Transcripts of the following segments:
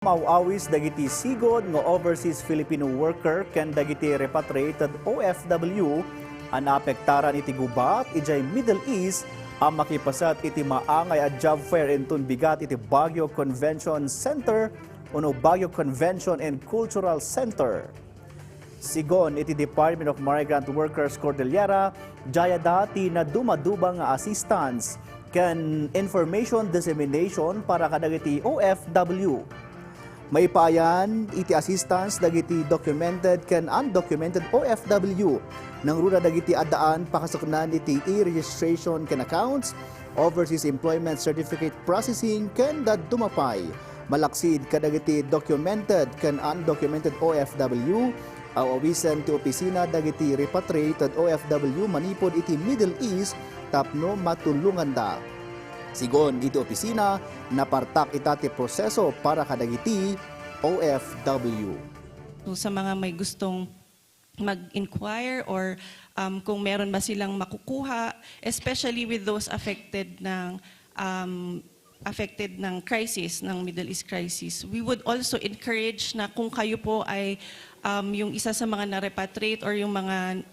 Maaw-awis dagiti sigod nga overseas Filipino worker ken dagiti repatriated OFW ang naapektaran iti gubat ijay Middle East ang makipaset iti maangay at job fair inton bigat iti Baguio Convention Center uno Baguio Convention and Cultural Center. Sigon iti Department of Migrant Workers Cordillera jaya dati na dumadubang nga assistance ken information dissemination para kadagiti OFW. May paayan iti assistance dagiti documented ken undocumented OFW nang runa dagiti addaan pakasuknan iti e-registration ken accounts, overseas employment certificate processing ken dumapay. Malaksid kadagiti documented ken undocumented OFW awawisan ti opisina dagiti repatriated OFW manipod iti Middle East tapno matulungan da. Sigon iti opisina na partak itati proseso para kadagiti OFW. Sa mga may gustong mag-inquire or kung meron ba silang makukuha, especially with those affected ng crisis, ng Middle East crisis, we would also encourage na kung kayo po ay yung isa sa mga na-repatriate or yung mga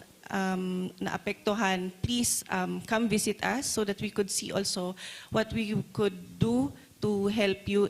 naapektuhan, please come visit us so that we could see also what we could do to help you.